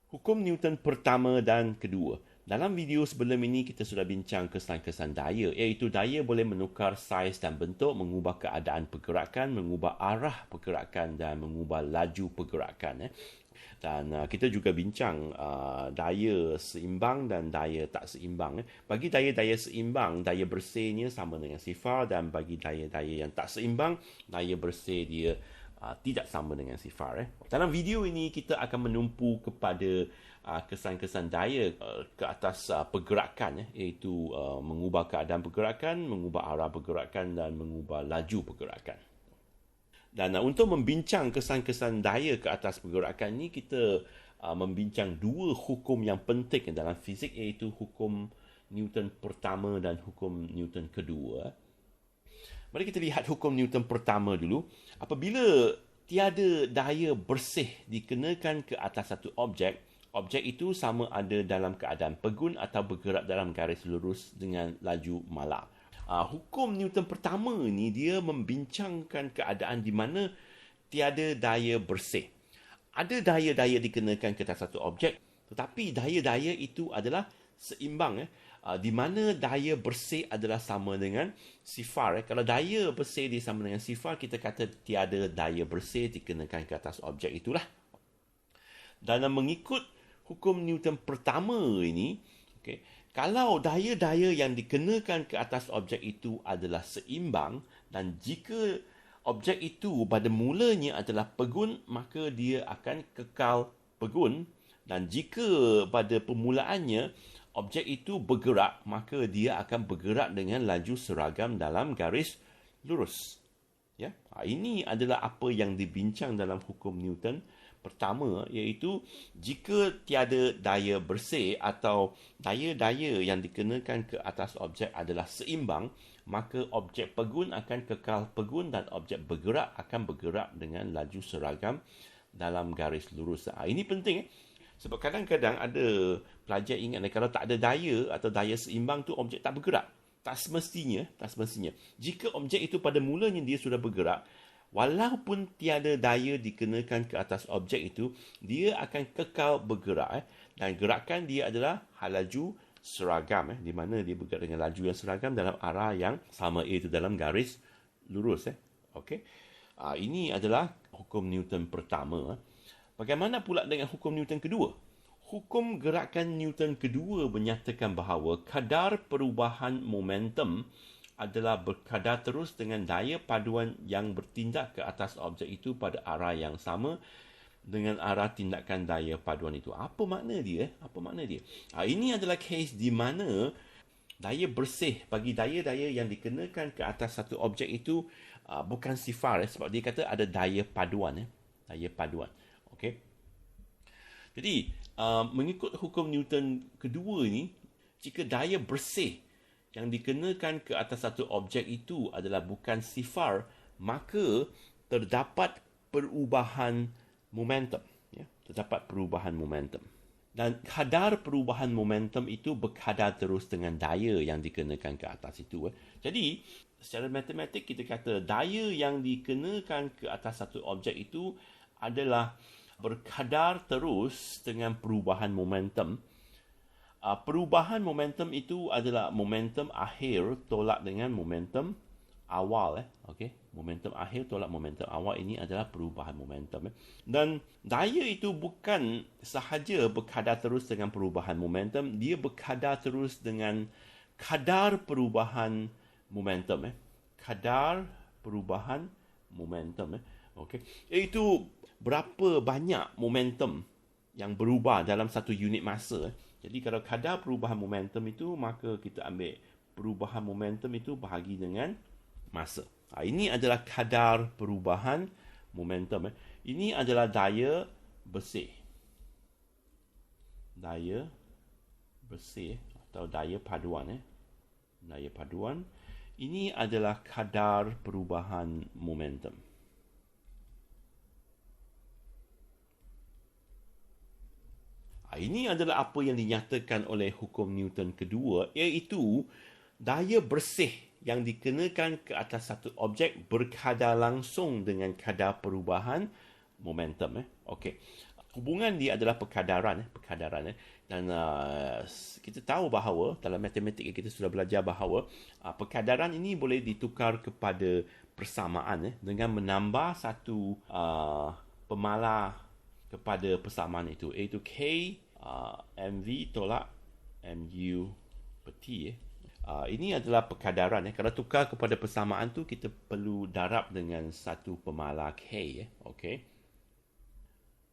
Hukum Newton pertama dan kedua. Dalam video sebelum ini kita sudah bincang kesan-kesan daya, iaitu daya boleh menukar saiz dan bentuk, mengubah keadaan pergerakan, mengubah arah pergerakan dan mengubah laju pergerakan. Dan kita juga bincang daya seimbang dan daya tak seimbang. Bagi daya-daya seimbang, daya bersihnya sama dengan sifar, dan bagi daya-daya yang tak seimbang, daya bersih dia tidak sama dengan sifar. Dalam video ini kita akan menumpu kepada kesan-kesan daya ke atas pergerakan, iaitu mengubah keadaan pergerakan, mengubah arah pergerakan dan mengubah laju pergerakan. Dan untuk membincang kesan-kesan daya ke atas pergerakan ini, kita membincang dua hukum yang penting dalam fizik, iaitu hukum Newton pertama dan hukum Newton kedua. Mari kita lihat hukum Newton pertama dulu. Apabila tiada daya bersih dikenakan ke atas satu objek, objek itu sama ada dalam keadaan pegun atau bergerak dalam garis lurus dengan laju malak. Hukum Newton pertama ni dia membincangkan keadaan di mana tiada daya bersih. Ada daya-daya dikenakan ke atas satu objek, tetapi daya-daya itu adalah seimbang. Di mana daya bersih adalah sama dengan sifar. Kalau daya bersih dia sama dengan sifar, kita kata tiada daya bersih dikenakan ke atas objek itulah. Dan mengikut hukum Newton pertama ini, kalau daya-daya yang dikenakan ke atas objek itu adalah seimbang, dan jika objek itu pada mulanya adalah pegun, maka dia akan kekal pegun. Dan jika pada permulaannya objek itu bergerak, maka dia akan bergerak dengan laju seragam dalam garis lurus. Ya, ini adalah apa yang dibincang dalam hukum Newton pertama, iaitu jika tiada daya bersih atau daya-daya yang dikenakan ke atas objek adalah seimbang, maka objek pegun akan kekal pegun dan objek bergerak akan bergerak dengan laju seragam dalam garis lurus. Ini penting. Sebab kadang-kadang ada pelajar ingat kalau tak ada daya atau daya seimbang tu objek tak bergerak. Tak semestinya. Jika objek itu pada mulanya dia sudah bergerak, walaupun tiada daya dikenakan ke atas objek itu, dia akan kekal bergerak. Dan gerakan dia adalah laju seragam, di mana dia bergerak dengan laju yang seragam dalam arah yang sama, iaitu dalam garis lurus. Ini adalah hukum Newton pertama. Bagaimana pula dengan hukum Newton kedua? Hukum gerakan Newton kedua menyatakan bahawa kadar perubahan momentum adalah berkadar terus dengan daya paduan yang bertindak ke atas objek itu pada arah yang sama dengan arah tindakan daya paduan itu. Apa makna dia? Ini adalah kes di mana daya bersih bagi daya-daya yang dikenakan ke atas satu objek itu bukan sifar, sebab dia kata ada daya paduan. Jadi, mengikut hukum Newton kedua ni, jika daya bersih yang dikenakan ke atas satu objek itu adalah bukan sifar, maka terdapat perubahan momentum. Terdapat perubahan momentum. Dan kadar perubahan momentum itu berkadar terus dengan daya yang dikenakan ke atas itu. Jadi, secara matematik kita kata daya yang dikenakan ke atas satu objek itu adalah berkadar terus dengan perubahan momentum. Perubahan momentum itu adalah momentum akhir tolak dengan momentum awal. Momentum akhir tolak momentum awal, ini adalah perubahan momentum. Dan daya itu bukan sahaja berkadar terus dengan perubahan momentum, dia berkadar terus dengan kadar perubahan momentum. Kadar perubahan momentum. Iaitu berapa banyak momentum yang berubah dalam satu unit masa. Jadi kalau kadar perubahan momentum itu, maka kita ambil perubahan momentum itu bahagi dengan masa. Ini adalah kadar perubahan momentum. Ini adalah daya bersih. Daya bersih atau daya paduan. Daya paduan. Ini adalah kadar perubahan momentum. Ini adalah apa yang dinyatakan oleh hukum Newton kedua, iaitu daya bersih yang dikenakan ke atas satu objek berkadar langsung dengan kadar perubahan momentum. hubungan dia adalah perkadaran. Dan kita tahu bahawa dalam matematik kita sudah belajar bahawa perkadaran ini boleh ditukar kepada persamaan dengan menambah satu pemalar kepada persamaan itu, iaitu K MV tolak MU per T. Ini adalah perkadaran. Kalau tukar kepada persamaan tu, kita perlu darab dengan satu pemalar K. Okay.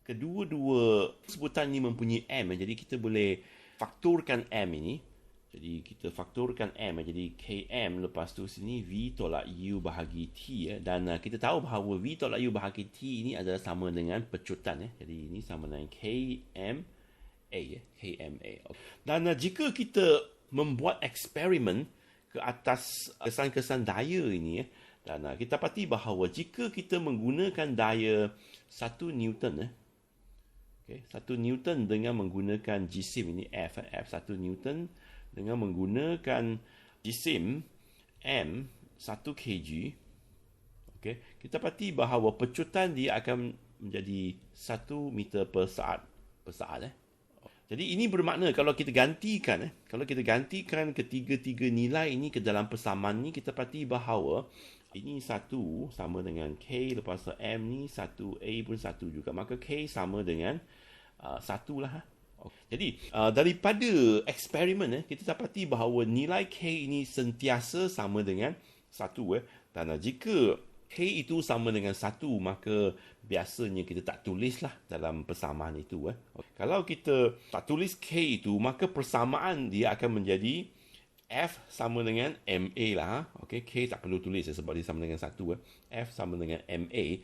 Kedua-dua sebutan ini mempunyai M. Jadi kita boleh faktorkan M ini. Jadi kita faktorkan M. Jadi KM lepas tu sini V tolak U bahagi T. Dan kita tahu bahawa V tolak U bahagi T ini adalah sama dengan pecutan. Jadi ini sama dengan KMA. KMA. Dan jika kita membuat eksperimen ke atas kesan-kesan daya ini, dan kita dapati bahawa jika kita menggunakan daya 1 Newton, 1 Newton dengan menggunakan jisim ini F 1 Newton dengan menggunakan jisim M 1 kg, kita dapati bahawa pecutan dia akan menjadi 1 meter per saat. Jadi ini bermakna kalau kita gantikan ketiga-tiga nilai ini ke dalam persamaan ni, kita dapati bahawa ini 1 sama dengan K, lepas tu M ni 1A pun 1 juga. Maka K sama dengan 1 lah. Jadi daripada eksperimen kita dapati bahawa nilai K ini sentiasa sama dengan 1. Dan jika K itu sama dengan 1, maka biasanya kita tak tulislah dalam persamaan itu. Kalau kita tak tulis K itu, maka persamaan dia akan menjadi F sama dengan MA lah. K tak perlu tulis sebab dia sama dengan 1. F sama dengan MA.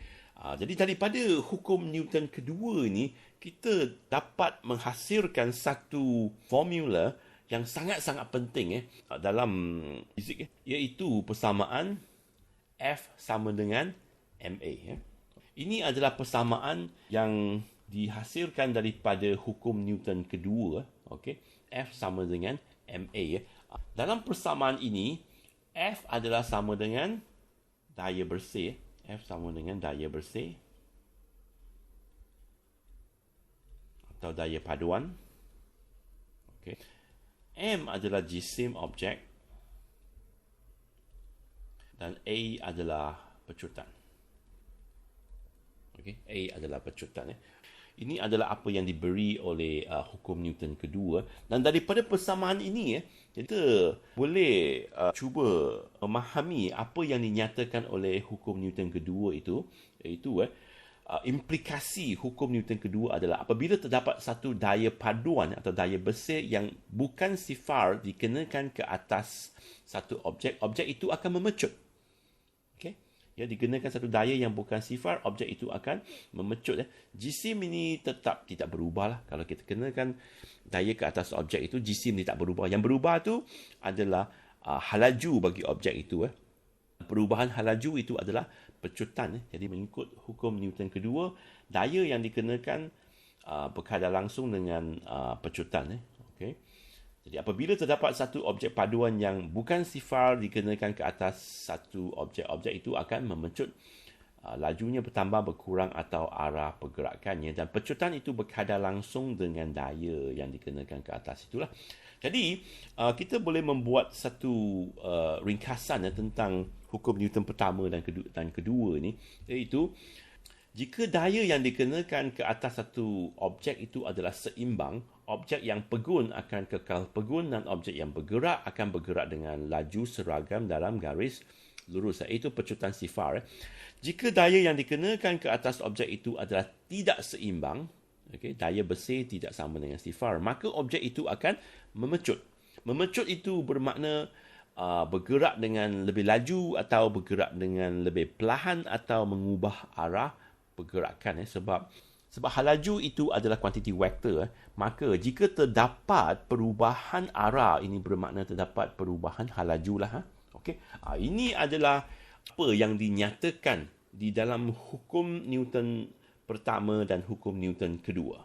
Jadi daripada hukum Newton kedua ni, kita dapat menghasilkan satu formula yang sangat-sangat penting dalam fizik, iaitu persamaan F sama dengan MA. Ini adalah persamaan yang dihasilkan daripada hukum Newton kedua. F sama dengan MA. Dalam persamaan ini, F adalah sama dengan daya bersih. F sama dengan daya bersih atau daya paduan. M adalah jisim objek dan A adalah pecutan. A adalah pecutan. Ini adalah apa yang diberi oleh hukum Newton kedua. Dan daripada persamaan ini, kita boleh cuba memahami apa yang dinyatakan oleh hukum Newton kedua itu, iaitu implikasi hukum Newton kedua adalah apabila terdapat satu daya paduan atau daya bersih yang bukan sifar dikenakan ke atas satu objek, objek itu akan memecut. Dikenakan satu daya yang bukan sifar, objek itu akan memecut. Jisim ini tetap tidak berubah lah. Kalau kita kenakan daya ke atas objek itu, jisim ini tak berubah. Yang berubah itu adalah halaju bagi objek itu. Perubahan halaju itu adalah pecutan. Jadi mengikut hukum Newton kedua, daya yang dikenakan berkadar langsung dengan pecutan. Jadi apabila terdapat satu objek paduan yang bukan sifar dikenakan ke atas satu objek, objek itu akan memecut. Lajunya bertambah, berkurang atau arah pergerakannya. Dan pecutan itu berkadar langsung dengan daya yang dikenakan ke atas itulah. Jadi kita boleh membuat satu ringkasan tentang hukum Newton pertama dan kedua ni, iaitu jika daya yang dikenakan ke atas satu objek itu adalah seimbang, objek yang pegun akan kekal pegun dan objek yang bergerak akan bergerak dengan laju seragam dalam garis lurus. Itu pecutan sifar. Jika daya yang dikenakan ke atas objek itu adalah tidak seimbang, daya bersih tidak sama dengan sifar, maka objek itu akan memecut. Memecut itu bermakna bergerak dengan lebih laju atau bergerak dengan lebih perlahan atau mengubah arah pergerakan. Sebab halaju itu adalah kuantiti vektor. Maka jika terdapat perubahan arah, ini bermakna terdapat perubahan halaju lah. Ini adalah apa yang dinyatakan di dalam hukum Newton pertama dan hukum Newton kedua.